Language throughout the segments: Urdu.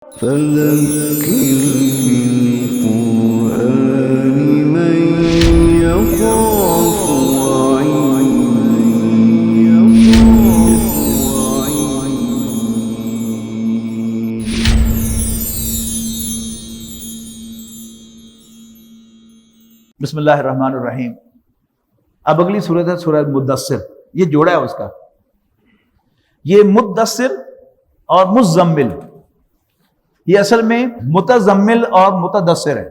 فذكر بالقرآن من يخاف وعيد. بسم اللہ الرحمن الرحیم. اب اگلی سورت ہے سورہ مدثر. یہ جوڑا ہے اس کا. یہ مدثر اور مزمل، یہ اصل میں متزمل اور متدثر ہے.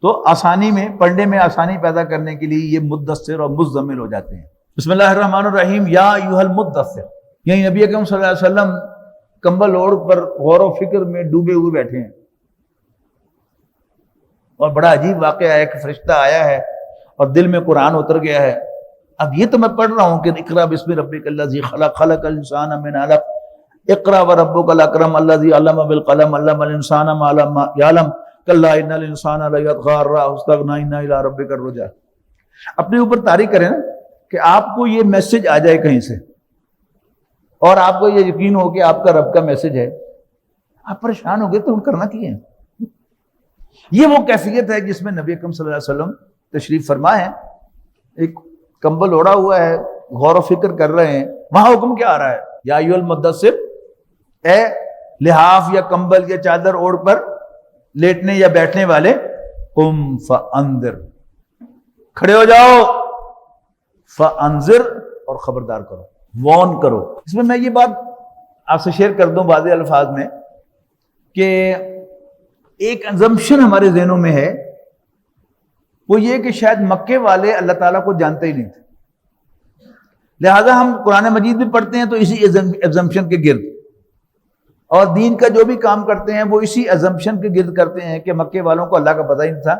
تو آسانی میں پڑھنے میں آسانی پیدا کرنے کے لیے یہ مدثر اور مزمل ہو جاتے ہیں. بسم اللہ الرحمن الرحیم. یا ایھا المدثر، یعنی نبی اکرم صلی اللہ علیہ وسلم کمبل اوڑھ پر غور و فکر میں ڈوبے ہوئے بیٹھے ہیں، اور بڑا عجیب واقعہ ہے کہ فرشتہ آیا ہے اور دل میں قرآن اتر گیا ہے. اب یہ تو میں پڑھ رہا ہوں کہ اقرا بسم ربک الذی خلق، خلق الانسان من علق، اقرا وربک الاکرم الذی علم بالقلم، علم الانسان ما لم یعلم، کلا ان الانسان لیطغی ان رآہ استغنی ان الی ربک الرجع. اپنے اوپر طاری کریں نا کہ آپ کو یہ میسج آ جائے کہیں سے اور آپ کو یہ یقین ہو کہ آپ کا رب کا میسج ہے، آپ پریشان ہو گئے تو کرنا کیا ہے؟ یہ وہ کیفیت ہے جس میں نبی اکرم صلی اللہ علیہ وسلم تشریف فرما ہے. ایک کمبل اوڑا ہوا ہے، غور و فکر کر رہے ہیں. وہاں حکم کیا آ رہا ہے؟ یا ایھا المدثر، اے لحاف یا کمبل یا چادر اوڑھ پر لیٹنے یا بیٹھنے والے، قم فانذر، کھڑے ہو جاؤ، فانذر، اور خبردار کرو، وارن کرو. اس میں یہ بات آپ سے شیئر کر دوں واضح الفاظ میں کہ ایک ازمپشن ہمارے ذہنوں میں ہے، وہ یہ کہ شاید مکے والے اللہ تعالیٰ کو جانتے ہی نہیں تھے، لہذا ہم قرآن مجید بھی پڑھتے ہیں تو اسی ازمپشن کے گرد، اور دین کا جو بھی کام کرتے ہیں وہ اسی ازمپشن کے گرد کرتے ہیں کہ مکے والوں کو اللہ کا پتہ ہی نہیں تھا.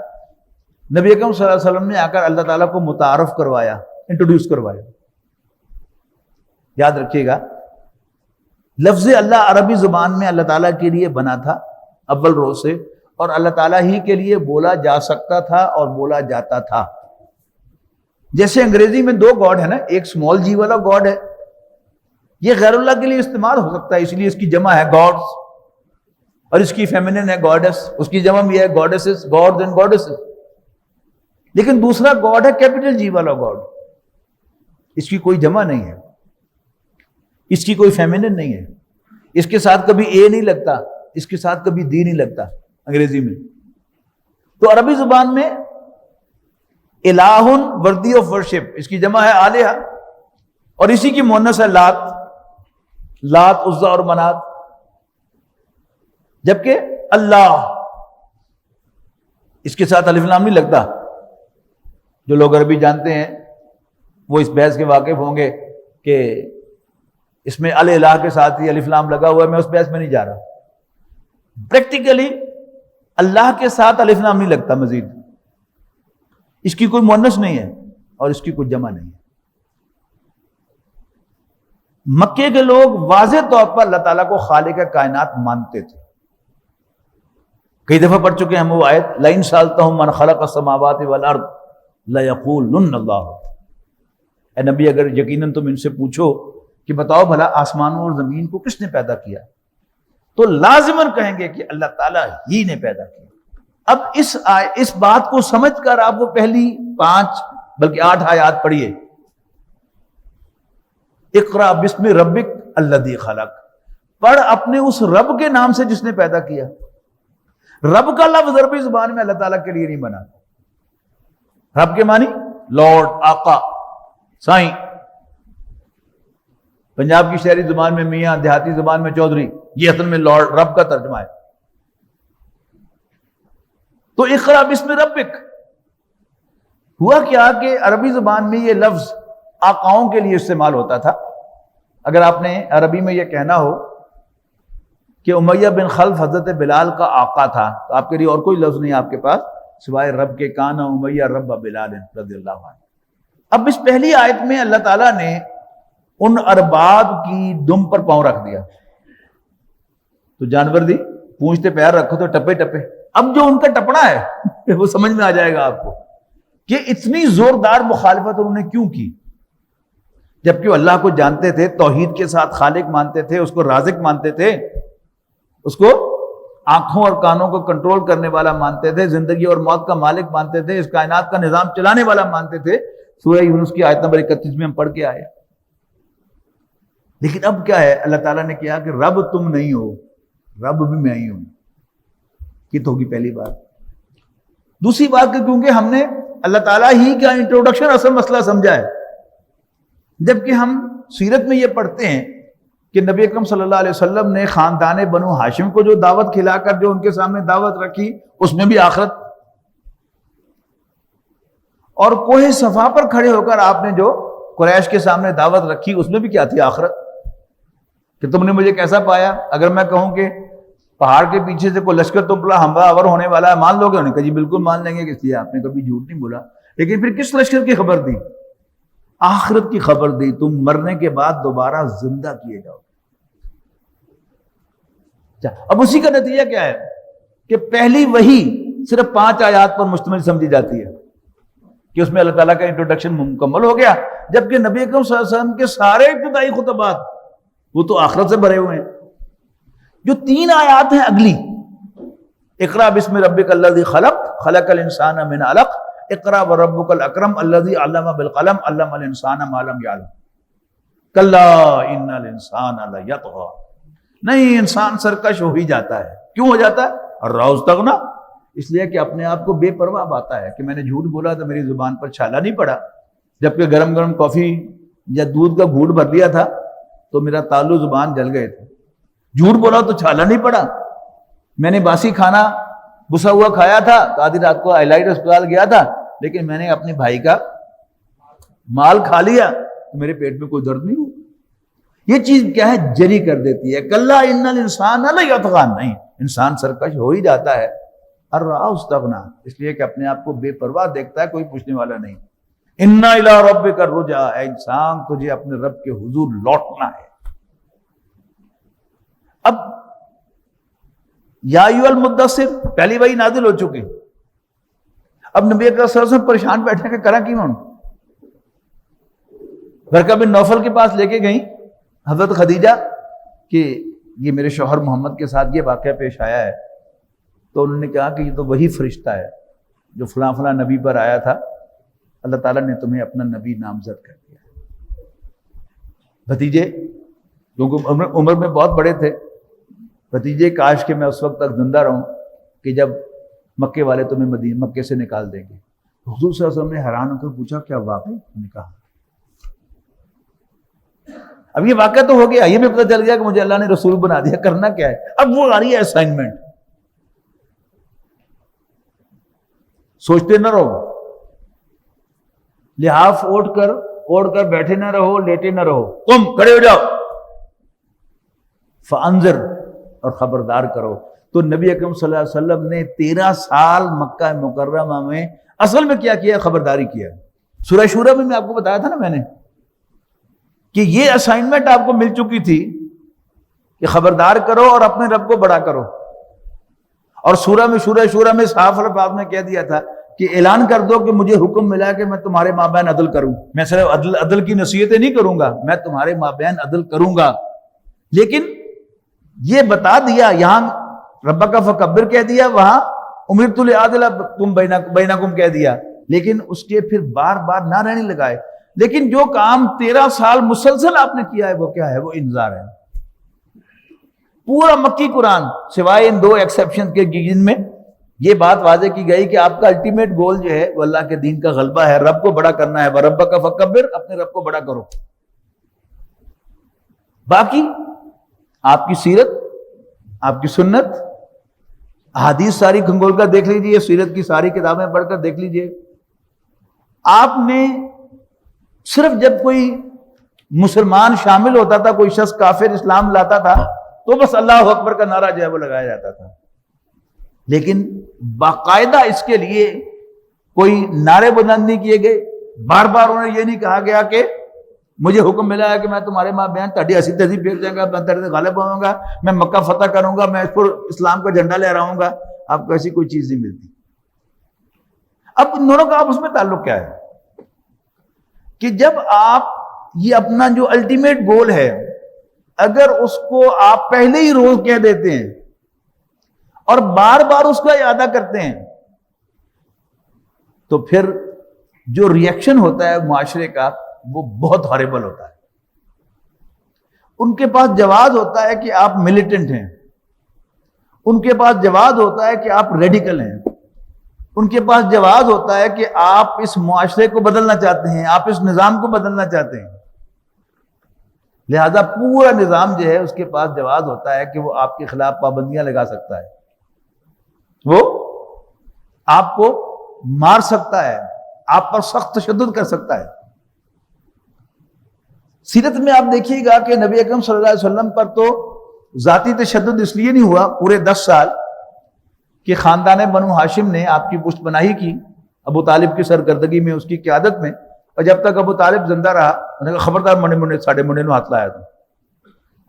نبی اکرم صلی اللہ علیہ وسلم نے آ کر اللہ تعالیٰ کو متعارف کروایا، انٹروڈیوس کروایا. یاد رکھیے گا، لفظ اللہ عربی زبان میں اللہ تعالیٰ کے لیے بنا تھا اول روز سے، اور اللہ تعالیٰ ہی کے لیے بولا جا سکتا تھا اور بولا جاتا تھا. جیسے انگریزی میں دو گاڈ ہے نا، ایک اسمال جی والا گاڈ ہے، یہ غیر اللہ کے لیے استعمال ہو سکتا ہے، اس لیے اس کی جمع ہے گاڈز، اور اس کی فیمینن ہے گاڈس، اس کی جمع بھی ہے گاڈسز، گاڈز اینڈ گاڈسز. لیکن دوسرا گاڈ ہے کیپٹل جی والا گاڈ، اس کی کوئی جمع نہیں ہے، اس کی کوئی فیمینن نہیں ہے، اس کے ساتھ کبھی اے نہیں لگتا، اس کے ساتھ کبھی دی نہیں لگتا انگریزی میں. تو عربی زبان میں الہ وردی آف ورشپ، اس کی جمع ہے آلہہ، اور اسی کی مؤنث ہے لات، لات عزا اور منات. جبکہ اللہ، اس کے ساتھ الف لام نہیں لگتا. جو لوگ عربی جانتے ہیں وہ اس بحث کے واقف ہوں گے کہ اس میں الہ کے ساتھ ہی الف لام لگا ہوا ہے. میں اس بحث میں نہیں جا رہا. پریکٹیکلی اللہ کے ساتھ الف لام نہیں لگتا مزید، اس کی کوئی مؤنث نہیں ہے اور اس کی کوئی جمع نہیں ہے. مکے کے لوگ واضح طور پر اللہ تعالیٰ کو خالق کائنات مانتے تھے. کئی دفعہ پڑھ چکے ہیں ہم وہ آیت، لَئِن سَأَلْتَهُم مَّنْ خَلَقَ السَّمَاوَاتِ وَالْأَرْضَ لَيَقُولُنَّ اللَّهُ. اے نبی اگر یقیناً تم ان سے پوچھو کہ بتاؤ بھلا آسمانوں اور زمین کو کس نے پیدا کیا، تو لازماً کہیں گے کہ اللہ تعالیٰ ہی نے پیدا کیا. اب اس بات کو سمجھ کر آپ وہ پہلی 5 بلکہ 8 آیات پڑھیے. اقرا بسم ربک الذی خلق، پڑھ اپنے اس رب کے نام سے جس نے پیدا کیا. رب کا لفظ عربی زبان میں اللہ تعالیٰ کے لیے نہیں بنا. رب کے معنی لارڈ، آقا، سائیں. پنجاب کی شہری زبان میں میاں، دیہاتی زبان میں چودھری، یہ اصل میں لارڈ رب کا ترجمہ ہے. تو اقرا بسم ربک ہوا کیا کہ عربی زبان میں یہ لفظ آقاؤں کے لیے استعمال ہوتا تھا. اگر آپ نے عربی میں یہ کہنا ہو کہ امیہ بن خلف حضرت بلال کا آقا تھا، تو آپ کے لیے اور کوئی لفظ نہیں آپ کے پاس سوائے رب کے، کانا امیہ رب بلال رضی اللہ عنہ. اب اس پہلی آیت میں اللہ تعالیٰ نے ان ارباب کی دم پر پاؤں رکھ دیا. تو جانور دی پونچھتے پیر رکھو تو ٹپے ٹپے. اب جو ان کا ٹپنا ہے وہ سمجھ میں آ جائے گا آپ کو کہ اتنی زوردار مخالفت انہوں نے کیوں کی، جبکہ وہ اللہ کو جانتے تھے، توحید کے ساتھ خالق مانتے تھے، اس کو رازق مانتے تھے. اس کو آنکھوں اور کانوں کو کنٹرول کرنے والا مانتے تھے، زندگی اور موت کا مالک مانتے تھے، اس کائنات کا نظام چلانے والا مانتے تھے۔ سورہ یونس کی آیت نمبر 31 میں ہم پڑھ کے آئے۔ لیکن اب کیا ہے، اللہ تعالیٰ نے کہا کہ رب تم نہیں ہو، رب بھی میں ہی ہوں۔ یہ تو ہوگی پہلی بات۔ دوسری بات کہ کیونکہ ہم نے اللہ تعالیٰ ہی کا انٹروڈکشن اصل مسئلہ سمجھا ہے، جبکہ ہم سیرت میں یہ پڑھتے ہیں کہ نبی اکرم صلی اللہ علیہ وسلم نے خاندان بنو ہاشم کو جو دعوت کھلا کر جو ان کے سامنے دعوت رکھی، اس میں بھی آخرت، اور کوہ صفا پر کھڑے ہو کر آپ نے جو قریش کے سامنے دعوت رکھی، اس میں بھی کیا تھی؟ آخرت، کہ تم نے مجھے کیسا پایا؟ اگر میں کہوں کہ پہاڑ کے پیچھے سے کوئی لشکر تم پر حملہ آور ہونے والا ہے، مان لو گے؟ انہوں نے کہا جی بالکل مان لیں گے، اس لیے آپ نے کبھی جھوٹ نہیں بولا۔ لیکن پھر کس لشکر کی خبر دی؟ آخرت کی خبر دی، تم مرنے کے بعد دوبارہ زندہ کیے جاؤ۔ اب اسی کا نتیجہ کیا ہے کہ پہلی وحی صرف 5 آیات پر مشتمل سمجھی جاتی ہے کہ اس میں اللہ تعالیٰ کا انٹروڈکشن مکمل ہو گیا، جبکہ نبی اکرم صلی اللہ علیہ وسلم کے سارے ابتدائی خطبات وہ تو آخرت سے بھرے ہوئے ہیں۔ جو 3 آیات ہیں اگلی، اقرا بسم ربک الذی خلق، خلق الانسان من علق، اقرا وربک الاکرم الذی علم بالقلم، علم الانسان ما لم یعلم، کلا ان الانسان لیطغی، نہیں انسان سرکش ہو ہی جاتا ہے۔ کیوں ہو جاتا ہے؟ الرأى استغنى، اس لیے کہ اپنے آپ کو بے پرواہ پاتا ہے کہ میں نے جھوٹ بولا تو میری زبان پر چھالا نہیں پڑا، جبکہ گرم گرم کافی یا دودھ کا گھونٹ بھر لیا تھا تو میرا تالو زبان جل گئے تھے، جھوٹ بولا تو چھالا نہیں پڑا۔ میں نے باسی کھانا گھسا ہوا کھایا تھا تو آدھی رات کو ہائیلائٹ اسپتال گیا تھا، لیکن میں نے اپنے بھائی کا مال کھا لیا تو میرے پیٹ میں کوئی درد نہیں ہوا۔ یہ چیز کیا ہے؟ جری کر دیتی ہے۔ کلا ان الانسان لیطغی، نہیں انسان سرکش ہو ہی جاتا ہے۔ الرأى استغنى، اس لیے کہ اپنے آپ کو بے پرواہ دیکھتا ہے، کوئی پوچھنے والا نہیں۔ انا الی ربک الرجعی، اے انسان تجھے اپنے رب کے حضور لوٹنا ہے۔ اب یا ایھا المدثر پہلی وحی نازل ہو چکی، اب نبی اکرم صلی اللہ علیہ وسلم پریشان بیٹھنے کا کرا کیوں؟ ورقہ بن نوفل کے پاس لے کے گئیں حضرت خدیجہ کہ یہ میرے شوہر محمد کے ساتھ یہ واقعہ پیش آیا ہے، تو انہوں نے کہا کہ یہ تو وہی فرشتہ ہے جو فلاں فلاں نبی پر آیا تھا، اللہ تعالیٰ نے تمہیں اپنا نبی نامزد کر دیا۔ بھتیجے کیونکہ عمر میں بہت بڑے تھے، بھتیجے کاش کہ میں اس وقت تک زندہ رہوں کہ جب مکے والے تمہیں مکے سے نکال دیں گے۔ حضور صلی اللہ علیہ وسلم نے حیران ہو کر پوچھا کیا واقعی؟ انہوں نے کہا۔ اب یہ واقعہ تو ہو گیا، یہ بھی پتہ چل گیا کہ مجھے اللہ نے رسول بنا دیا، کرنا کیا ہے؟ اب وہ آ رہی ہے اسائنمنٹ، سوچتے نہ رہو، لحاف اوڑھ کر بیٹھے نہ رہو، لیٹے نہ رہو، تم کھڑے ہو جاؤ، فانذر، اور خبردار کرو۔ تو نبی اکرم صلی اللہ علیہ وسلم نے 13 سال مکہ مکرمہ میں اصل میں کیا کیا؟ خبرداری کیا۔ سورہ شورى میں آپ کو بتایا تھا نا میں نے کہ یہ اسائنمنٹ آپ کو مل چکی تھی کہ خبردار کرو اور اپنے رب کو بڑا کرو، اور سورہ شورى میں صاف الفاظ میں کہہ دیا تھا کہ اعلان کر دو کہ مجھے حکم ملا کہ میں تمہارے مابین عدل کروں، میں صرف عدل کی نصیحتیں نہیں کروں گا، میں تمہارے مابین عدل کروں گا۔ لیکن یہ بتا دیا، یہاں ربک فکبر کہہ دیا، وہاں امرت لأعدل بینکم کہہ دیا، لیکن اس کے پھر بار بار نہ رہنے لگائے۔ لیکن جو کام 13 سال مسلسل آپ نے کیا ہے وہ کیا ہے؟ وہ انذار ہے۔ پورا مکی قرآن سوائے ان 2 ایکسیپشن کے جن میں یہ بات واضح کی گئی کہ آپ کا الٹیمیٹ گول جو ہے وہ اللہ کے دین کا غلبہ ہے، رب کو بڑا کرنا ہے، وَرَبَّكَ فَكَبِّرْ، اپنے رب کو بڑا کرو۔ باقی آپ کی سیرت، آپ کی سنت، احادیث ساری کھنگول کر دیکھ لیجئے، سیرت کی ساری کتابیں پڑھ کر دیکھ لیجئے۔ آپ نے صرف جب کوئی مسلمان شامل ہوتا تھا، کوئی شخص کافر اسلام لاتا تھا تو بس اللہ اکبر کا نعرہ جو ہے وہ لگایا جاتا تھا، لیکن باقاعدہ اس کے لیے کوئی نعرے بلند نہیں کیے گئے، بار بار انہیں یہ نہیں کہا گیا کہ مجھے حکم ملا ہے کہ میں تمہارے ماں بہن تہاڈی اسی تہذیب پھیر جائیں گا، میں تیرے غالب ہوں گا، میں مکہ فتح کروں گا، میں اس پر اسلام کا جھنڈا لہراؤں گا۔ آپ کو ایسی کوئی چیز نہیں ملتی۔ اب ان دونوں کا آپس میں تعلق کیا ہے کہ جب آپ یہ اپنا جو الٹیمیٹ گول ہے، اگر اس کو آپ پہلے ہی روز کہہ دیتے ہیں کہ میں اللہ کا بندہ ہوں، میں اللہ کا رسول ہوں، میں اللہ کا نبی ہوں، اور بار بار اس کا اعادہ کرتے ہیں، تو پھر جو ریئیکشن ہوتا ہے معاشرے کا وہ بہت ہاربل ہوتا ہے۔ ان کے پاس جواز ہوتا ہے کہ آپ ملیٹنٹ ہیں، ان کے پاس جواز ہوتا ہے کہ آپ ریڈیکل ہیں، ان کے پاس جواز ہوتا ہے کہ آپ اس معاشرے کو بدلنا چاہتے ہیں، آپ اس نظام کو بدلنا چاہتے ہیں۔ لہذا پورا نظام جو ہے اس کے پاس جواز ہوتا ہے کہ وہ آپ کے خلاف پابندیاں لگا سکتا ہے، وہ آپ کو مار سکتا ہے، آپ پر سخت تشدد کر سکتا ہے۔ سیرت میں آپ دیکھیے گا کہ نبی اکرم صلی اللہ علیہ وسلم پر تو ذاتی تشدد اس لیے نہیں ہوا پورے 10 سال کہ خاندان بنو ہاشم نے آپ کی پشت پناہی کی ابو طالب کی سرگردگی میں، اس کی قیادت میں، اور جب تک ابو طالب زندہ رہا انہوں نے کہا خبردار منڈے ساڑھے منڈے نو ہاتھ لایا تھا۔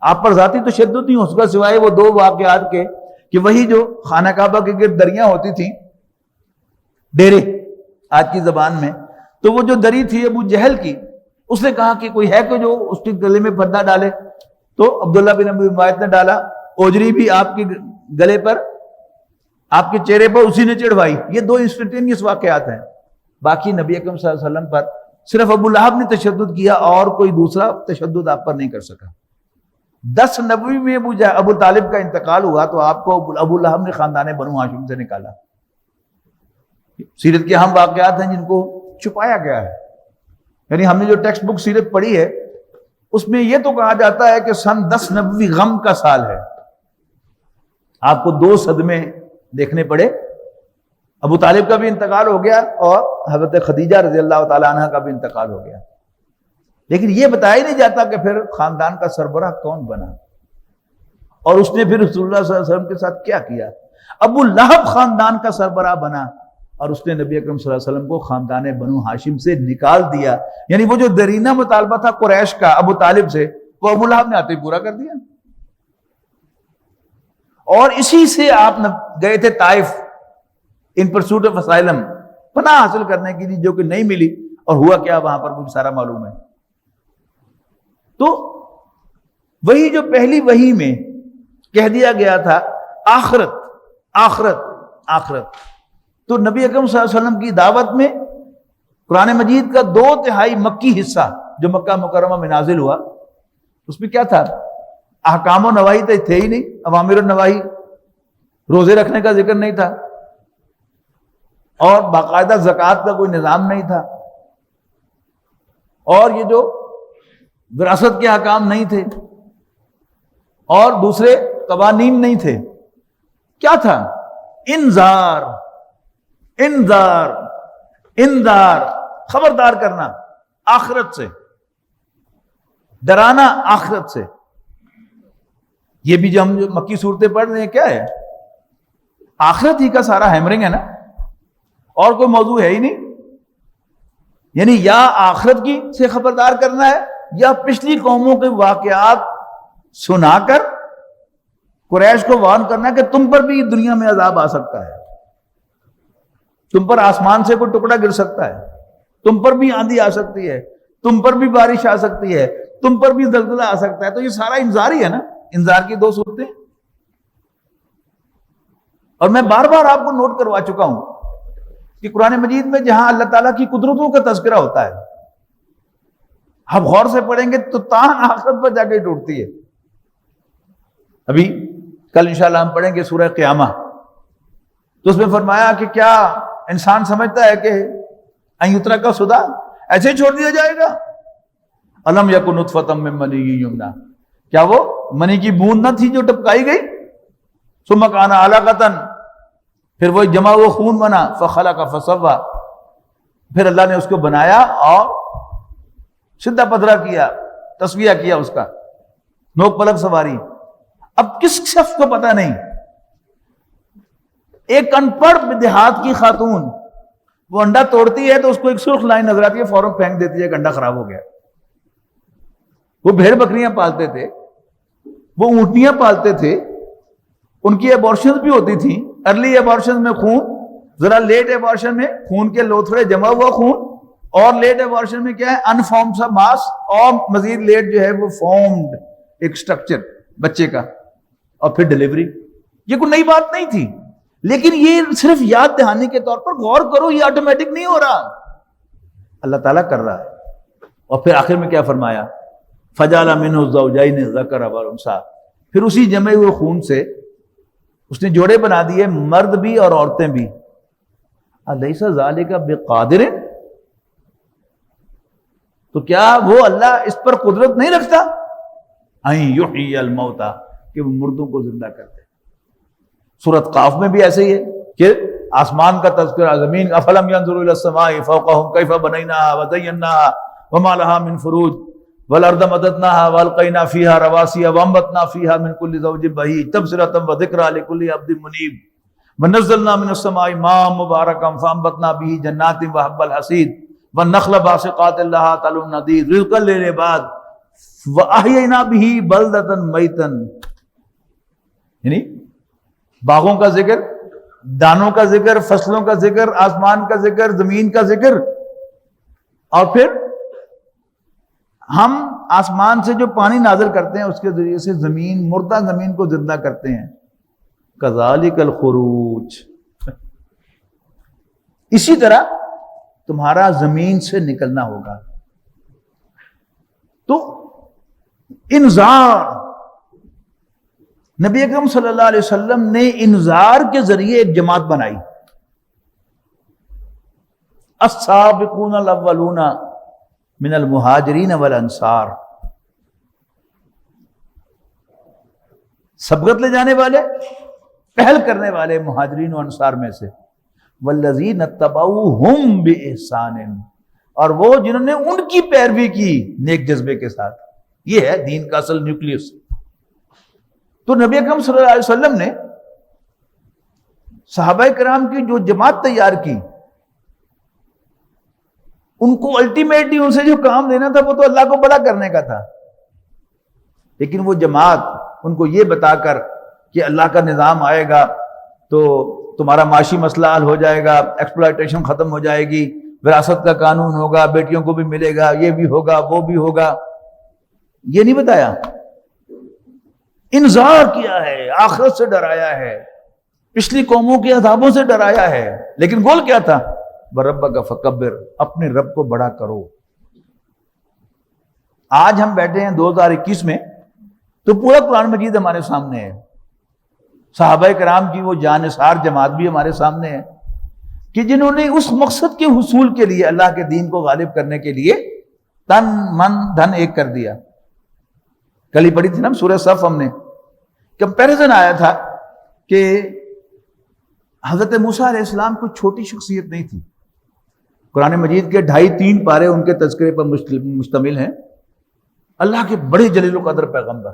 آپ پر ذاتی تشدد نہیں ہو سکا سوائے وہ 2 واقعات کے کہ وہی جو خانہ کعبہ کے گرد دریاں ہوتی تھیں، ڈیرے آج کی زبان میں، تو وہ جو دری تھی ابو جہل کی، اس نے کہا کہ کوئی ہے کہ جو اس کے گلے میں پردہ ڈالے، تو عبداللہ بن ابی معیط نے ڈالا، اوجری بھی آپ کے گلے پر، آپ کے چہرے پر اسی نے چڑھوائی۔ یہ 2 انسٹنٹینیس واقعات ہیں۔ باقی نبی اکرم صلی اللہ علیہ وسلم پر صرف ابو لہب نے تشدد کیا اور کوئی دوسرا تشدد آپ پر نہیں کر سکا۔ 10 نبوی میں ابو طالب کا انتقال ہوا تو آپ کو ابو لہب نے خاندان بنو ہاشم سے نکالا۔ سیرت کے اہم واقعات ہیں جن کو چھپایا گیا ہے، یعنی ہم نے جو ٹیکسٹ بک سیرت پڑھی ہے اس میں یہ تو کہا جاتا ہے کہ سن 10 نبوی غم کا سال ہے۔ آپ کو 2 صدمے دیکھنے پڑے، ابو طالب کا بھی انتقال ہو گیا اور حضرت خدیجہ رضی اللہ تعالی عنہ کا بھی انتقال ہو گیا، لیکن یہ بتایا نہیں جاتا کہ پھر خاندان کا سربراہ کون بنا اور اس نے پھر رسول اللہ صلی اللہ علیہ وسلم کے ساتھ کیا کیا۔ ابو لہب خاندان کا سربراہ بنا اور اس نے نبی اکرم صلی اللہ علیہ وسلم کو خاندان بنو ہاشم سے نکال دیا، یعنی وہ جو درینہ مطالبہ تھا قریش کا ابو طالب سے، وہ ابو لہب نے آتے ہی پورا کر دیا۔ اور اسی سے آپ گئے تھے طائف ان پرسوٹ آف اسائلم، پناہ حاصل کرنے کے لیے، جو کہ نہیں ملی، اور ہوا کیا وہاں پر مجھے سارا معلوم ہے۔ تو وہی جو پہلی وحی میں کہہ دیا گیا تھا آخرت آخرت آخرت، تو نبی اکرم صلی اللہ علیہ وسلم کی دعوت میں قرآن مجید کا 2/3 مکی حصہ جو مکہ مکرمہ میں نازل ہوا، اس میں کیا تھا؟ احکام و نواہی تو تھے ہی نہیں، اوامر و نواہی، روزے رکھنے کا ذکر نہیں تھا، اور باقاعدہ زکوٰۃ کا کوئی نظام نہیں تھا، اور یہ جو وراثت کے احکام نہیں تھے، اور دوسرے قوانین نہیں تھے۔ کیا تھا؟ انذار انذار انذار، خبردار کرنا آخرت سے، ڈرانا آخرت سے۔ یہ بھی جو ہم جو مکی صورتیں پڑھ رہے ہیں کیا ہے؟ آخرت ہی کا سارا ہیمرنگ ہے نا، اور کوئی موضوع ہے ہی نہیں۔ یعنی یا آخرت کی سے خبردار کرنا ہے، یا پچھلی قوموں کے واقعات سنا کر قریش کو وارن کرنا ہے کہ تم پر بھی دنیا میں عذاب آ سکتا ہے، تم پر آسمان سے کوئی ٹکڑا گر سکتا ہے، تم پر بھی آندھی آ سکتی ہے، تم پر بھی بارش آ سکتی ہے، تم پر بھی زلزلہ آ سکتا ہے۔ تو یہ سارا انذار ہی ہے نا، انذار کی 2 صورتیں۔ اور میں بار بار آپ کو نوٹ کروا چکا ہوں کہ قرآن مجید میں جہاں اللہ تعالیٰ کی قدرتوں کا تذکرہ ہوتا ہے، ہم غور سے پڑھیں گے تو تان آخرت پر جا کے ٹوٹتی ہے۔ ابھی کل انشاءاللہ ہم پڑھیں گے سورہ قیامہ، تو اس میں فرمایا کہ کیا انسان سمجھتا ہے کہ ان یترک سدی، ایسے ہی چھوڑ دیا جائے گا؟ الم یکن نطفۃ من منی یمنی، کیا وہ منی کی بوند نہ تھی جو ٹپکائی گئی؟ ثم کان علقۃ، پھر وہ جمع ہوا خون بنا، فخلق فسوی، پھر اللہ نے اس کو بنایا اور سیدھا پدرا کیا، تسویہ کیا، اس کا نوک پلک سواری۔ اب کس شخص کو پتہ نہیں، ایک ان پڑھ دیہات کی خاتون وہ انڈا توڑتی ہے تو اس کو ایک سرخ لائن نظر آتی ہے، فوراً پھینک دیتی ہے کہ انڈا خراب ہو گیا۔ وہ بھیڑ بکریاں پالتے تھے، وہ اونٹنیاں پالتے تھے، ان کی ایبارشنز بھی ہوتی تھیں، ارلی ایبارشن میں خون، ذرا لیٹ ایبارشن میں خون کے لوتھڑے، جمع ہوا خون، اور لیٹ ایبارشن میں کیا ہے؟ انفارمڈ سا ماس، اور مزید لیٹ جو ہے وہ فارمڈ ایک سٹرکچر بچے کا، اور پھر ڈیلیوری۔ یہ کوئی نئی بات نہیں تھی، لیکن یہ صرف یاد دہانی کے طور پر، غور کرو یہ آٹومیٹک نہیں ہو رہا، اللہ تعالیٰ کر رہا ہے۔ اور پھر آخر میں کیا فرمایا؟ فَجَعَلَ مِنْهُ الزَّوْجَيْنِ الذَّكَرَ وَالْأُنثَىٰ، پھر اسی جمع ہوئے خون سے اس نے جوڑے بنا دیے، مرد بھی اور عورتیں بھی۔ أَلَيْسَ ذَلِكَ بِقَادِرٍ، تو کیا وہ اللہ اس پر قدرت نہیں رکھتا؟ أَن يُحْيِيَ الْمَوْتَىٰ، کہ وہ مردوں کو زندہ کرتے۔ سورۃ قاف میں بھی ایسے ہی ہے کہ آسمان کا تذکرہ، زمین، أَفَلَمْ يَنظُرُوا إِلَى السَّمَاءِ فَوْقَهُمْ كَيْفَ بَنَيْنَاهَا وَزَيَّنَّاهَا وَمَا لَهَا مِنْ فُرُوجٍ وَالْأَرْضَ مَدَدْنَاهَا وَأَلْقَيْنَا فِيهَا رَوَاسِيَ وَأَنبَتْنَا فِيهَا مِنْ كُلِّ زَوْجٍ بَهِيجٍ تَبْصِرَةً وَذِكْرَىٰ لِكُلِّ عَبْدٍ مُنِيبٍ وَنَزَّلْنَا مِنَ السَّمَاءِ مَاءً مُبَارَكًا فَأَنبَتْنَا بِهِ جَنَّاتٍ وَحَبَّ الْحَصِيدِ وَالنَّخْلَ بَاسِقَاتٍ لَهَا طَلْعٌ نَضِيدٌ رِزْقًا لِلْعِبَادِ وَأَحْيَيْنَا بِهِ بَلْدَةً مَيْتًا، یعنی باغوں کا ذکر، دانوں کا ذکر، فصلوں کا ذکر، آسمان کا ذکر، زمین کا ذکر، اور پھر ہم آسمان سے جو پانی نازل کرتے ہیں اس کے ذریعے سے زمین، مردہ زمین کو زندہ کرتے ہیں۔ کذالک الخروج، اسی طرح تمہارا زمین سے نکلنا ہوگا۔ تو انذار، نبی اکرم صلی اللہ علیہ وسلم نے انذار کے ذریعے ایک جماعت بنائی، السابقون الاولون من المہاجرین والانصار، سبقت لے جانے والے، پہل کرنے والے مہاجرین و انصار میں سے، والذین اتبعوہم بإحسان، اور وہ جنہوں نے ان کی پیروی کی نیک جذبے کے ساتھ۔ یہ ہے دین کا اصل نیوکلیس۔ تو نبی اکرم صلی اللہ علیہ وسلم نے صحابہ کرام کی جو جماعت تیار کی، ان کو الٹیمیٹلی ان سے جو کام لینا تھا وہ تو اللہ کو بڑا کرنے کا تھا، لیکن وہ جماعت ان کو یہ بتا کر کہ اللہ کا نظام آئے گا تو تمہارا معاشی مسئلہ حل ہو جائے گا، ایکسپلائٹیشن ختم ہو جائے گی، وراثت کا قانون ہوگا، بیٹیوں کو بھی ملے گا، یہ بھی ہوگا، وہ بھی ہوگا، یہ نہیں بتایا، انذار کیا ہے، آخرت سے ڈرایا ہے، پچھلی قوموں کے عذابوں سے ڈرایا ہے، لیکن گول کیا تھا؟ وَرَبَّكَ فَكَبِّرْ، اپنے رب کو بڑا کرو۔ آج ہم بیٹھے ہیں 2021 میں تو پورا قرآن مجید ہمارے سامنے ہے، صحابہ کرام کی وہ جانثار جماعت بھی ہمارے سامنے ہے کہ جنہوں نے اس مقصد کے حصول کے لیے، اللہ کے دین کو غالب کرنے کے لیے تن من دھن ایک کر دیا۔ کل ہی پڑھی تھی نا سورہ صف، ہم نے کمپیریزن آیا تھا کہ حضرت موسیٰ علیہ السلام کوئی چھوٹی شخصیت نہیں تھی، قرآن مجید کے 2.5-3 پارے ان کے تذکرے پر مشتمل ہیں، اللہ کے بڑے جلیل القدر پیغمبر،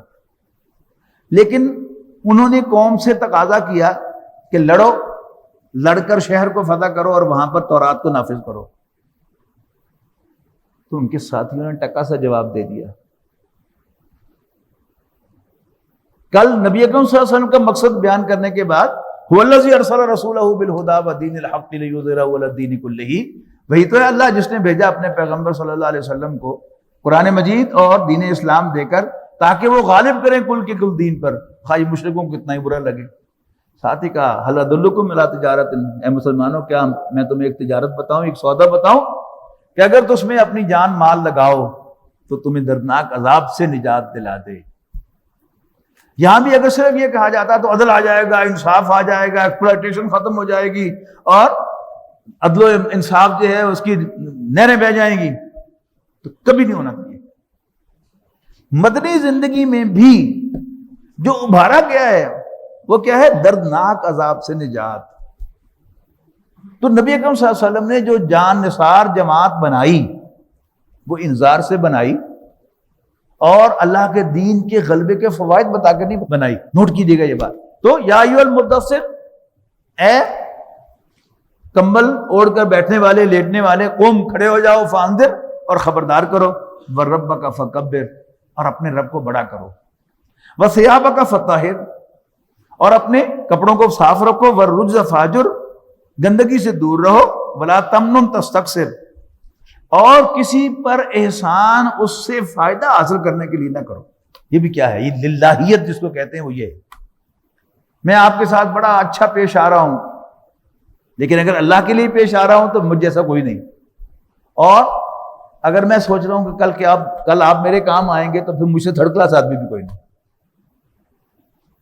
لیکن انہوں نے قوم سے تقاضا کیا کہ لڑو، لڑ کر شہر کو فتح کرو اور وہاں پر تورات کو نافذ کرو، تو ان کے ساتھیوں نے ٹکا سا جواب دے دیا۔ کل نبی اکرم صلی اللہ علیہ وسلم کا مقصد بیان کرنے کے بعد هو الذی ارسل رسولہ بالہدی ودین الحق لیظہرہ علی الدین کلہ، وہی تو ہے اللہ جس نے بھیجا اپنے پیغمبر صلی اللہ علیہ وسلم کو قرآن مجید اور دین اسلام دے کر، تاکہ وہ غالب کریں کل کے کل دین پر، خواہ مشرکوں کو کتنا ہی برا لگے۔ ساتھ ہی کہا هل ادلکم الی تجارت، اے مسلمانوں کیا میں تمہیں ایک تجارت بتاؤں، ایک سودا بتاؤں کہ اگر تم اس میں اپنی جان مال لگاؤ تو تمہیں دردناک عذاب سے نجات دلا دے۔ یہاں بھی اگر صرف یہ کہا جاتا تو عدل آ جائے گا، انصاف آ جائے گا، ایکسپلائٹیشن ختم ہو جائے گی اور عدل و انصاف جو ہے اس کی نہریں بہہ جائیں گی، تو کبھی نہیں ہونا چاہیے۔ مدنی زندگی میں بھی جو ابھارا گیا ہے وہ کیا ہے؟ دردناک عذاب سے نجات۔ تو نبی اکرم صلی اللہ علیہ وسلم نے جو جان نثار جماعت بنائی وہ انذار سے بنائی، اور اللہ کے دین کے غلبے کے فوائد بتا کر نہیں بنائی۔ نوٹ کیجیے گا یہ بات۔ تو یا ایھا المدثر، اے کمبل اوڑھ کر بیٹھنے والے، لیٹنے والے، قوم کھڑے ہو جاؤ، فانذر، اور خبردار کرو، وربک فکبر، اور اپنے رب کو بڑا کرو، وثیابک فطہر، اور اپنے کپڑوں کو صاف رکھو، والرجز فاہجر، گندگی سے دور رہو، ولا تمنن تستکثر، اور کسی پر احسان اس سے فائدہ حاصل کرنے کے لیے نہ کرو۔ یہ بھی کیا ہے؟ یہ للہیت جس کو کہتے ہیں وہ یہ ہے میں آپ کے ساتھ بڑا اچھا پیش آ رہا ہوں، لیکن اگر اللہ کے لیے پیش آ رہا ہوں تو مجھ جیسا کوئی نہیں، اور اگر میں سوچ رہا ہوں کہ کل آپ میرے کام آئیں گے تو پھر مجھ سے تھرڈ کلاس آدمی بھی کوئی نہیں۔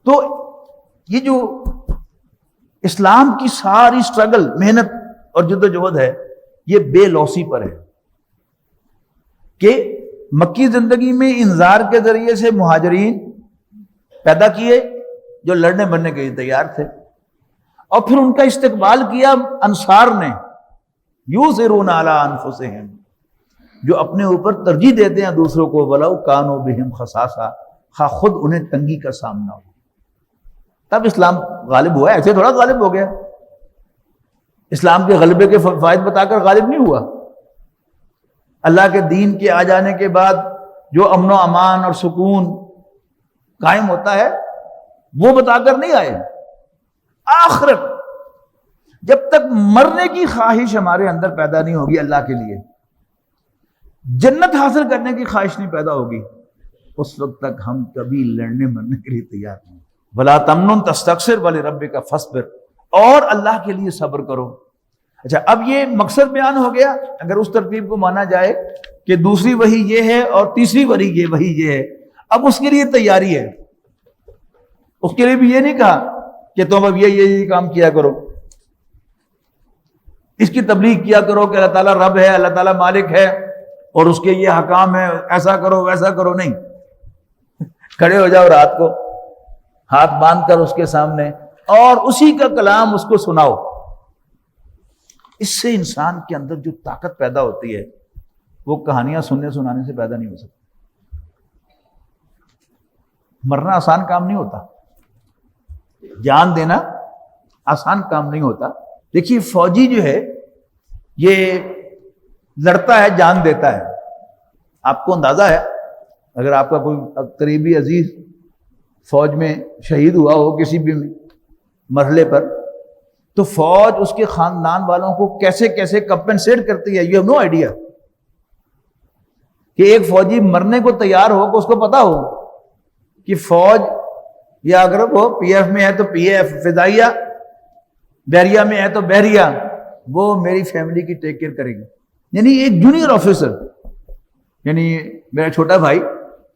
تو یہ جو اسلام کی ساری سٹرگل، محنت اور جدوجہد ہے، یہ بے لوسی پر ہے کہ مکی زندگی میں انذار کے ذریعے سے مہاجرین پیدا کیے جو لڑنے مرنے کے لیے تیار تھے، اور پھر ان کا استقبال کیا انصار نے، یؤثرون علی انفسہم، جو اپنے اوپر ترجیح دیتے ہیں دوسروں کو، ولو کانوا بہم خصاصہ، خواہ خود انہیں تنگی کا سامنا ہو۔ تب اسلام غالب ہوا ہے، ایسے تھوڑا غالب ہو گیا، اسلام کے غلبے کے فوائد بتا کر غالب نہیں ہوا۔ اللہ کے دین کے آ جانے کے بعد جو امن و امان اور سکون قائم ہوتا ہے وہ بتا کر نہیں آئے۔ آخرت، جب تک مرنے کی خواہش ہمارے اندر پیدا نہیں ہوگی اللہ کے لیے، جنت حاصل کرنے کی خواہش نہیں پیدا ہوگی، اس وقت تک ہم کبھی لڑنے مرنے کے لیے تیار نہیں۔ وَلَا تَمْنُنْ تَسْتَكْثِرْ وَلِرَبِّكَ فَاصْبِرْ، اور اللہ کے لیے صبر کرو۔ اچھا، اب یہ مقصد بیان ہو گیا، اگر اس ترتیب کو مانا جائے کہ دوسری وحی یہ ہے اور تیسری وحی یہ ہے، اب اس کے لیے تیاری ہے۔ اس کے لیے بھی یہ نہیں کہا کہ تم اب یہ کام کیا کرو، اس کی تبلیغ کیا کرو کہ اللہ تعالیٰ رب ہے، اللہ تعالیٰ مالک ہے اور اس کے یہ حکام ہے، ایسا کرو ویسا کرو، نہیں۔ کھڑے ہو جاؤ رات کو ہاتھ باندھ کر اس کے سامنے اور اسی کا کلام اس کو سناؤ۔ اس سے انسان کے اندر جو طاقت پیدا ہوتی ہے وہ کہانیاں سننے سنانے سے پیدا نہیں ہو سکتی۔ مرنا آسان کام نہیں ہوتا، جان دینا آسان کام نہیں ہوتا۔ دیکھیے فوجی جو ہے یہ لڑتا ہے، جان دیتا ہے۔ آپ کو اندازہ ہے اگر آپ کا کوئی قریبی عزیز فوج میں شہید ہوا ہو کسی بھی مرحلے پر، تو فوج اس کے خاندان والوں کو کیسے کیسے کمپنسیٹ کرتی ہے، یو ہیو نو آئیڈیا۔ کہ ایک فوجی مرنے کو تیار ہو کہ اس کو پتا ہو کہ فوج یا اگر وہ پی ایف میں ہے تو پی ایف، فضائیہ بحریہ میں ہے تو بحریہ، وہ میری فیملی کی ٹیک کیئر کرے گی۔ یعنی ایک جونیئر آفیسر، یعنی میرا چھوٹا بھائی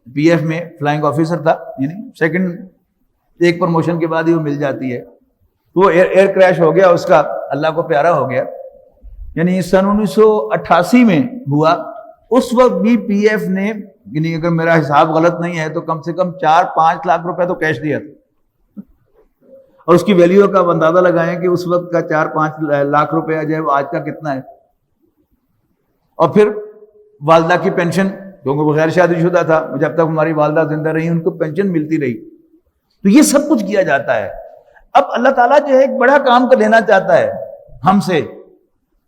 پی ایف میں فلائنگ آفیسر تھا، یعنی سیکنڈ ایک پروموشن کے بعد ہی وہ مل جاتی ہے، تو وہ ایئر کریش ہو گیا اس کا، اللہ کو پیارا ہو گیا، یعنی سن 1988 میں ہوا۔ اس وقت بھی پی ایف نے، یعنی اگر میرا حساب غلط نہیں ہے تو کم سے کم 4-5 لاکھ روپے تو کیش دیا تھا، اور اس کی ویلیو کا اندازہ لگائیں کہ اس وقت کا 4-5 لاکھ روپے جو ہے وہ آج کا کتنا ہے۔ اور پھر والدہ کی پینشن، کیونکہ وہ غیر شادی شدہ تھا، جب تک ہماری والدہ زندہ رہی ان کو پینشن ملتی رہی، تو یہ سب کچھ کیا جاتا ہے۔ اب اللہ تعالیٰ جو ہے ایک بڑا کام کر لینا چاہتا ہے ہم سے،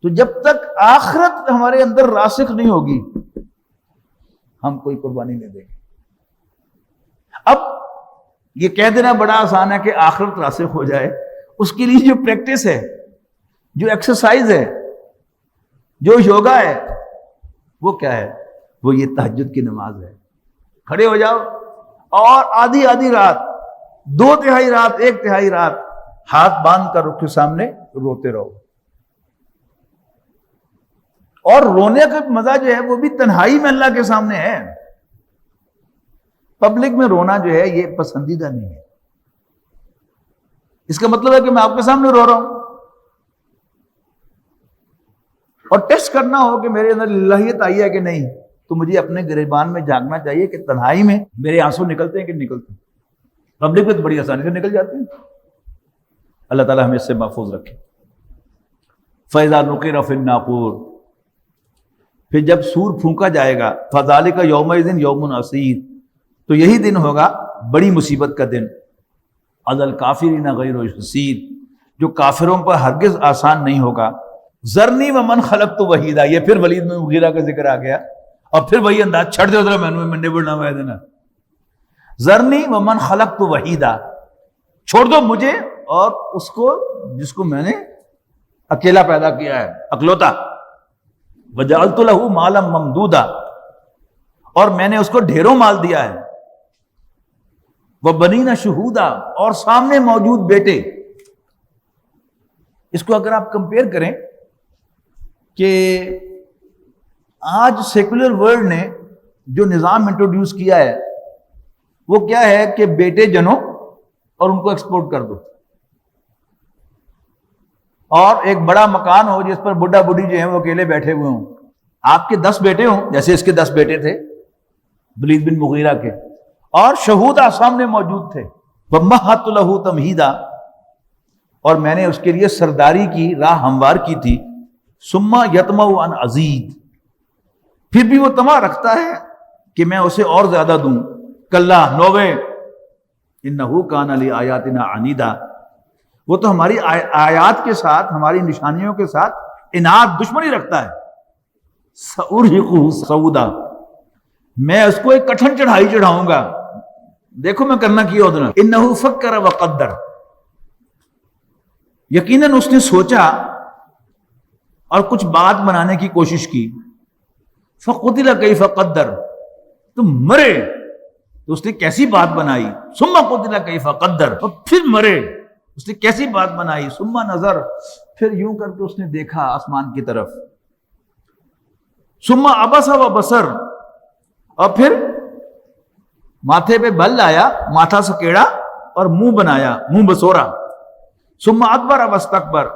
تو جب تک آخرت ہمارے اندر راسخ نہیں ہوگی ہم کوئی قربانی نہیں دیں گے۔ اب یہ کہہ دینا بڑا آسان ہے کہ آخرت راسخ ہو جائے، اس کے لیے جو پریکٹس ہے، جو ایکسرسائز ہے، جو یوگا ہے، وہ کیا ہے؟ وہ یہ تہجد کی نماز ہے۔ کھڑے ہو جاؤ اور آدھی رات، 2/3 رات، 1/3 رات ہاتھ باندھ کر رخ کے سامنے روتے رہو۔ اور رونے کا مزہ جو ہے وہ بھی تنہائی میں اللہ کے سامنے ہے۔ پبلک میں رونا جو ہے یہ پسندیدہ نہیں ہے۔ اس کا مطلب ہے کہ میں آپ کے سامنے رو رہا ہوں، اور ٹیسٹ کرنا ہو کہ میرے اندر الہیت آئی ہے کہ نہیں، تو مجھے اپنے گریبان میں جھانکنا چاہیے کہ تنہائی میں میرے آنسو نکلتے ہیں کہ نکلتے ہیں۔ پبلک میں تو بڑی آسانی سے نکل جاتے ہیں۔ اللہ تعالیٰ ہمیں اس سے محفوظ رکھے۔ فَإِذَا نُقِرَ فِي النَّاقُورِ، پھر جب سور پھونکا جائے گا، فَذَلِكَ يَوْمَئِذٍ يَوْمٌ عَسِيرٌ، تو یہی دن ہوگا بڑی مصیبت کا دن۔ عَلَى الْكَافِرِينَ غَيْرُ يَسِيرٌ، جو کافروں پر ہرگز آسان نہیں ہوگا۔ ذَرْنِي وَمَنْ خَلَقْتُ وَحِيدًا، یہ پھر ولید بن مغیرہ کا ذکر آ گیا، اور پھر وہی انداز، چھڑ دے ادھر میں بڑھنا ہوا ہے دینا۔ ذَرْنِي وَمَنْ خَلَقْتُ وَحِيدًا، چھوڑ دو مجھے اور اس کو جس کو میں نے اکیلا پیدا کیا ہے، اکلوتا۔ وَجَعَلْتُ لَهُ مَالًا مَمْدُودًا، اور میں نے اس کو ڈھیروں مال دیا ہے۔ وبنین شہودا، اور سامنے موجود بیٹے. اس کو اگر آپ کمپیئر کریں کہ آج سیکولر ورلڈ نے جو نظام انٹروڈیوس کیا ہے وہ کیا ہے کہ بیٹے جنو اور ان کو ایکسپورٹ کر دو، اور ایک بڑا مکان ہو جس پر بڈھا بڈھی جو ہیں وہ اکیلے بیٹھے ہوئے ہوں. آپ کے 10 بیٹے ہوں جیسے اس کے 10 بیٹے تھے ولید بن مغیرہ کے، اور شہودا سامنے موجود تھے. وَمَهَّدتُ لَهُ تَمْهِيدًا، اور میں نے اس کے لیے سرداری کی راہ ہموار کی تھی. ثُمَّ يَطْمَعُ أَنْ أَزِيدَ، پھر بھی وہ طمع رکھتا ہے کہ میں اسے اور زیادہ دوں. کلا نوے انه كان لآیاتنا عنیدا، وہ تو ہماری آیات کے ساتھ، ہماری نشانیوں کے ساتھ عناد دشمنی رکھتا ہے. سأرهقه صعودا، میں اس کو ایک کٹھن چڑھائی چڑھاؤں گا. دیکھو میں کرنا کیا ادنا. انه فکر وقدر، یقیناً اس نے سوچا اور کچھ بات بنانے کی کوشش کی. فقتل کیف قدر، تم مرے تو اس نے کیسی بات بنائی. ثم قتل کیف قدر، اور پھر مرے اس نے کیسی بات بنائی. ثم نظر، پھر یوں کر کے اس نے دیکھا آسمان کی طرف. ثم عبس وبصر، اور پھر ماتھے پہ بل لایا، ماتھا سکیڑا اور منہ بنایا، منہ بسورا. ثم ادبر واستکبر،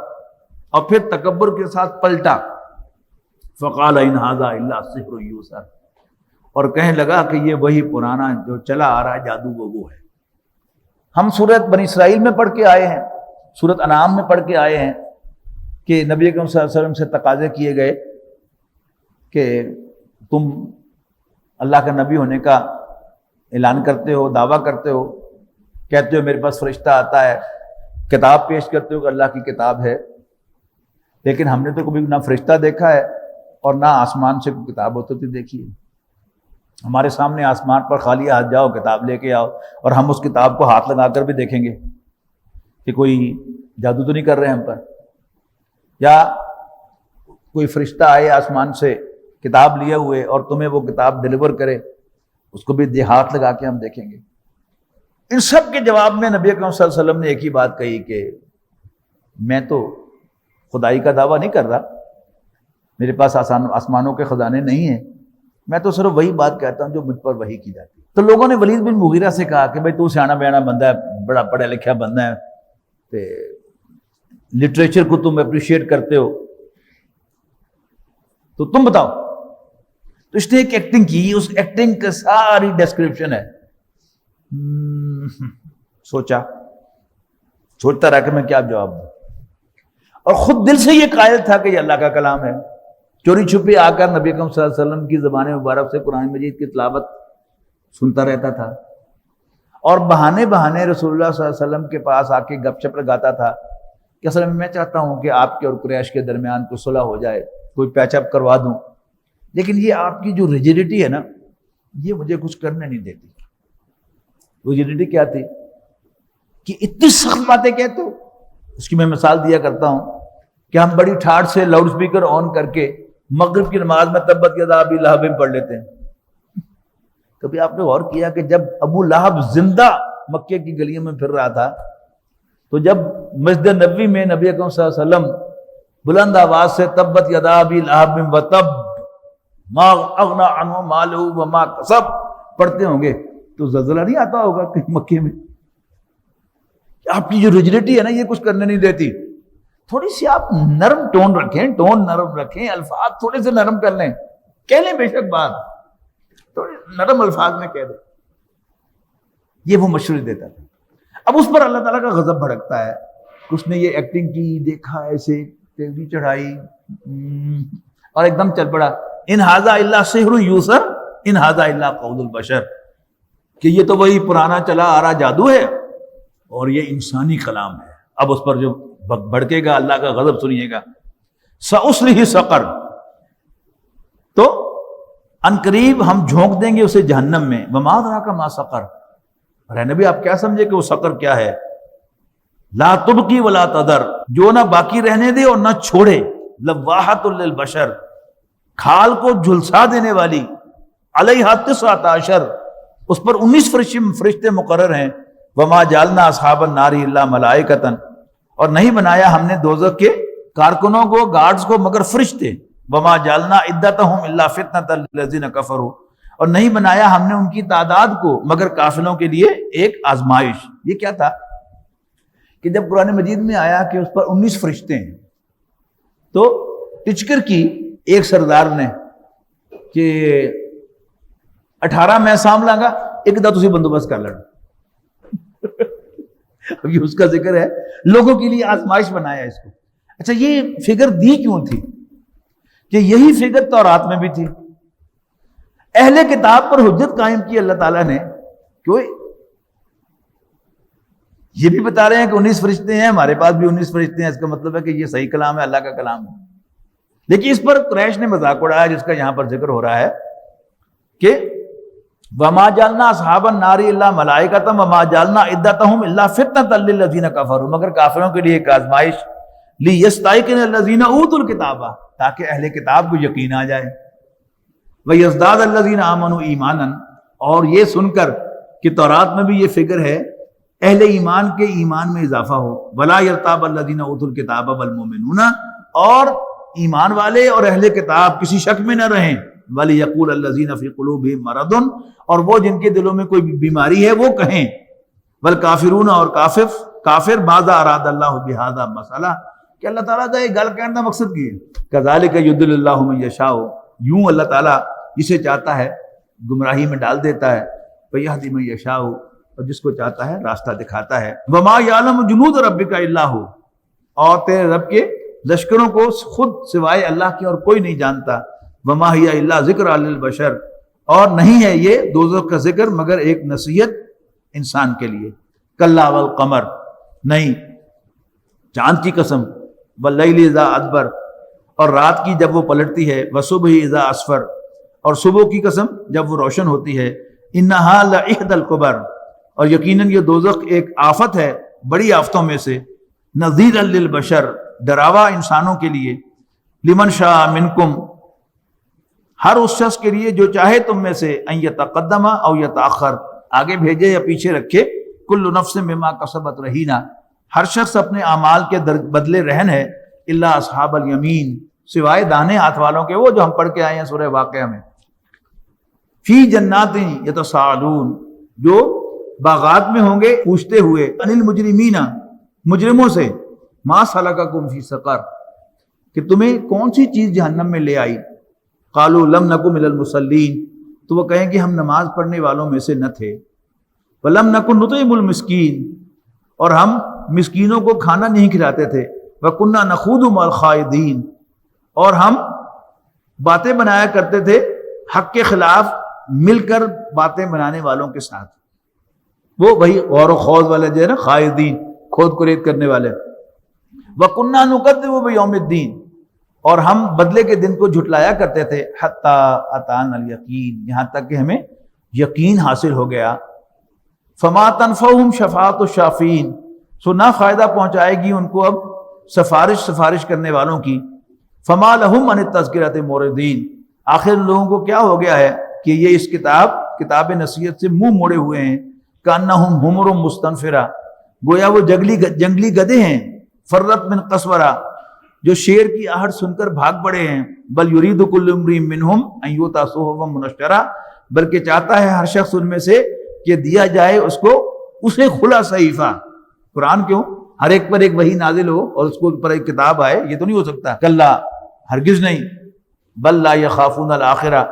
اور پھر تکبر کے ساتھ پلٹا. فقال ان ھذا الا سحر یوسر، اور کہنے لگا کہ یہ وہی پرانا جو چلا آ رہا ہے جادو وہ ہے. ہم سورۃ بنی اسرائیل میں پڑھ کے آئے ہیں، سورۃ انعام میں پڑھ کے آئے ہیں کہ نبی اکرم صلی اللہ علیہ وسلم سے تقاضے کیے گئے کہ تم اللہ کا نبی ہونے کا اعلان کرتے ہو، دعویٰ کرتے ہو، کہتے ہو میرے پاس فرشتہ آتا ہے، کتاب پیش کرتے ہو کہ اللہ کی کتاب ہے، لیکن ہم نے تو کبھی نہ فرشتہ دیکھا ہے اور نہ آسمان سے کوئی کتاب ہوتی دیکھی ہے. ہمارے سامنے آسمان پر خالی ہاتھ جاؤ، کتاب لے کے آؤ، اور ہم اس کتاب کو ہاتھ لگا کر بھی دیکھیں گے کہ کوئی جادو تو نہیں کر رہے ہم پر، یا کوئی فرشتہ آئے آسمان سے کتاب لیے ہوئے اور تمہیں وہ کتاب ڈیلیور کرے، اس کو بھی ہاتھ لگا کے ہم دیکھیں گے. ان سب کے جواب میں نبی اکرم صلی اللہ علیہ وسلم نے ایک ہی بات کہی کہ میں تو خدائی کا دعویٰ نہیں کر رہا، میرے پاس آسمانوں کے خزانے نہیں ہیں، میں تو صرف وہی بات کہتا ہوں جو مجھ پر وحی کی جاتی ہے. تو لوگوں نے ولید بن مغیرہ سے کہا کہ بھائی تو سیانا بیانا بندہ ہے، بڑا پڑھا لکھا بندہ ہے، لٹریچر کو تم اپریشیٹ کرتے ہو، تو تم بتاؤ. تو اس نے ایک ایکٹنگ کی، اس ایکٹنگ کا ساری ڈسکرپشن ہے. سوچتا رہا کہ میں کیا جواب دوں، اور خود دل سے یہ قائل تھا کہ یہ اللہ کا کلام ہے. چوری چھپی آ کر نبی اکرم صلی اللہ علیہ وسلم کی زبان مبارک سے قرآن مجید کی تلاوت سنتا رہتا تھا، اور بہانے بہانے رسول اللہ صلی اللہ علیہ وسلم کے پاس آ کے گپ شپ لگاتا تھا کہ اصل میں چاہتا ہوں کہ آپ کے اور قریش کے درمیان کوئی صلح ہو جائے، کوئی پیچ اپ کروا دوں، لیکن یہ آپ کی جو ریجیڈیٹی ہے نا یہ مجھے کچھ کرنے نہیں دیتی. ریجیڈیٹی کیا تھی کہ اتنی سخت باتیں کہتے ہو. اس کی میں مثال دیا کرتا ہوں کہ ہم بڑی ٹھاٹ سے لاؤڈ سپیکر آن کر کے مغرب کی نماز میں تبت یدا ابی لہب پڑھ لیتے ہیں. کبھی آپ نے غور کیا کہ جب ابو لہب زندہ مکے کی گلیوں میں پھر رہا تھا، تو جب مسجد نبوی میں نبی اکرم صلی اللہ علیہ وسلم بلند آواز سے تبت یدا ابی لہب وتب ما اغنى عنه ماله وما کسب پڑھتے ہوں گے تو زلزلہ نہیں آتا ہوگا کہ مکے میں. آپ کی جو ریجیڈیٹی ہے نا یہ کچھ کرنے نہیں دیتی. تھوڑی سی آپ نرم ٹون رکھیں، ٹون نرم رکھیں، الفاظ تھوڑے سے نرم کر لیں، کہہ لیں بے شک بات، تھوڑے نرم الفاظ میں کہہ دیں. یہ وہ مشورے دیتا تھا. اب اس پر اللہ تعالیٰ کا غضب بھڑکتا ہے. اس نے یہ ایکٹنگ کی، دیکھا ایسے تیزی چڑھائی اور ایک دم چل پڑا. ان ھذا الا سحر یوسر ان ھذا الا قول البشر، کہ یہ تو وہی پرانا چلا آ رہا جادو ہے اور یہ انسانی کلام ہے. اب اس پر جو بھڑکے گا اللہ کا غضب سنیے گا. سأصلہ سقر، تو عنقریب ہم جھونک دیں گے اسے جہنم میں. وما ادراک ما سقر، ارے نبی آپ کیا سمجھے کہ وہ سقر کیا ہے؟ لا تبقی ولا تذر، جو نہ باقی رہنے دے اور نہ چھوڑے. لواحۃ للبشر، کھال کو جھلسا دینے والی. علیہا 19، اس پر 19 فرشتے مقرر ہیں. وما جعلنا اصحاب النار الا ملائکۃ، اور نہیں بنایا ہم نے دوزخ کے کارکنوں کو، گارڈز کو، مگر فرشتے. وما جعلنا عدتهم الا فتنۃ للذین کفروا، اور نہیں بنایا ہم نے ان کی تعداد کو مگر کافروں کے لیے ایک آزمائش. یہ کیا تھا کہ جب قرآن مجید میں آیا کہ اس پر 19 فرشتے ہیں، تو ٹچکر کی ایک سردار نے کہ 18 میں سام لاں گا، ایک دا تسی بندوبست کر لینا. اب یہ اس کا ذکر ہے، لوگوں کے لیے آزمائش بنایا اس کو. اچھا یہ فگر دی کیوں تھی؟ کہ یہی فگر تورات میں بھی تھی. اہل کتاب پر حجت قائم کی اللہ تعالیٰ نے. کیوں؟ یہ بھی بتا رہے ہیں کہ 19 فرشتے ہیں، ہمارے پاس بھی 19 فرشتے ہیں، اس کا مطلب ہے کہ یہ صحیح کلام ہے، اللہ کا کلام ہے. لیکن اس پر قریش نے مذاق اڑایا، جس کا یہاں پر ذکر ہو رہا ہے کہ وما جعلنا اصحاب النار الا ملائکۃ وما جعلنا عدتهم الا فتنۃ للذین کفروا، مگر کافروں کے لیے ایک آزمائش. لیستیقن الذین اوتوا الکتاب، تاکہ اہل کتاب کو یقین آ جائے. ویزداد الذین آمنوا ایمانا، اور یہ سن کر کہ تورات میں بھی یہ فگر ہے، اہل ایمان کے ایمان میں اضافہ ہو. ولا یرتاب الذین اوتوا الکتاب والمؤمنون، اور ایمان والے اور اہل کتاب کسی شک میں نہ رہیں. وَلِيَقُولَ الَّذِينَ فِي قُلُوبِهِم مَرَضٌ، اور وہ جن کے دلوں میں کوئی بیماری ہے وہ کہیں. وَالْكَافِرُونَ، اور کافر ماذا اراد اللہ بہذا مسئلہ، کہ اللہ تعالیٰ کا یہ گل کہنے کا مقصد کی ہے. كَذَلِكَ يُضِلُّ اللَّهُ مَن يَشَاءُ، یوں اللہ تعالیٰ جسے چاہتا ہے گمراہی میں ڈال دیتا ہے. وَيَهْدِي مَن يَشَاءُ، اور جس کو چاہتا ہے راستہ دکھاتا ہے. وَمَا يَعْلَمُ جُنُودَ رَبِّكَ إِلَّا هُوَ، اور تیرے رب کے لشکروں کو خود سوائے اللہ کے اور کوئی نہیں جانتا. وما ہی الا ذکر للبشر، اور نہیں ہے یہ دوزخ کا ذکر مگر ایک نصیحت انسان کے لیے. کلا والقمر، نہیں، چاند کی قسم. واللیل اذا ادبر، اور رات کی جب وہ پلٹتی ہے. والصبح اذا اسفر، اور صبح کی قسم جب وہ روشن ہوتی ہے. انہا لإحدى الکبر، اور یقیناً یہ دوزخ ایک آفت ہے بڑی آفتوں میں سے. نذیرا للبشر، ڈراوا انسانوں کے لیے. لمن شاء منکم، ہر اس شخص کے لیے جو چاہے تم میں سے. ان یتقدم او یتاخر، آگے بھیجے یا پیچھے رکھے. کل نفس بما کسبت رہینہ، ہر شخص اپنے اعمال کے بدلے رہن ہے. الا اصحاب الیمین، سوائے دانے ہاتھ والوں کے، وہ جو ہم پڑھ کے آئے ہیں سورہ واقعہ میں. فی جنات یتساءلون، جو باغات میں ہوں گے پوچھتے ہوئے. عن المجرمین، مجرموں سے. ما سلککم فی سقر، کہ تمہیں کون سی چیز جہنم میں لے آئی. قالوا لم نک من المصلین، تو وہ کہیں کہ ہم نماز پڑھنے والوں میں سے نہ تھے. ولم نک نطعم المسکین، اور ہم مسکینوں کو کھانا نہیں کھلاتے تھے. وکنا نخوض مع الخائضین، اور ہم باتیں بنایا کرتے تھے حق کے خلاف مل کر باتیں بنانے والوں کے ساتھ. وہ وہی غور و خوض والے جو ہے نا، خائضین، کھود کرید کرنے والے. وکنا نکذب بیوم الدین، اور ہم بدلے کے دن کو جھٹلایا کرتے تھے. حتی اتانا الیقین، یہاں تک کہ ہمیں یقین حاصل ہو گیا. فما تنفعہم شفاعت الشافعین، سو نہ فائدہ پہنچائے گی ان کو اب سفارش کرنے والوں کی. فما لہم عن التذکرۃ معرضین، آخر لوگوں کو کیا ہو گیا ہے کہ یہ اس کتاب نصیحت سے منہ موڑے ہوئے ہیں. کانہم حمر مستنفرہ، گویا وہ جنگلی گدھے ہیں. فرت من قسورہ، جو شیر کی آہٹ سن کر بھاگ پڑے ہیں. بل یرید کل امرئ منہم ان یؤتى صحفا منشرہ، بلکہ چاہتا ہے ہر شخص ان میں سے کہ دیا جائے اس کو اسے کھلا صحیفہ. قرآن کیوں؟ ہر ایک پر ایک وحی نازل ہو اور اس کو پر ایک کتاب آئے، یہ تو نہیں ہو سکتا. کلا، ہرگز نہیں. بل لا یخافون الآخرہ،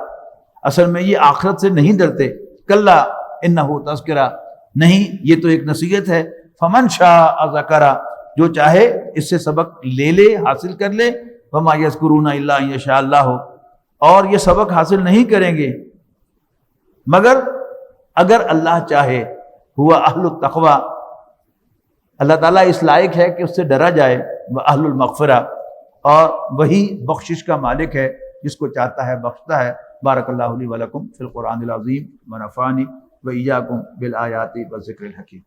اصل میں یہ آخرت سے نہیں ڈرتے. کلا انہ تذکرہ، نہیں، یہ تو ایک نصیحت ہے. فمن شاء ذکرہ، جو چاہے اس سے سبق لے لے، حاصل کر لے. وما یذکرون الا ان یشاء اللہ، اور یہ سبق حاصل نہیں کریں گے مگر اگر اللہ چاہے. ہوا اہل التقوی، اللہ تعالیٰ اس لائق ہے کہ اس سے ڈرا جائے. واہل المغفرہ، اور وہی بخشش کا مالک ہے، جس کو چاہتا ہے بخشتا ہے. بارک اللہ لی ولکم فی القرآن العظیم ونفعنی وإیاکم بالآیات والذکر الحکیم.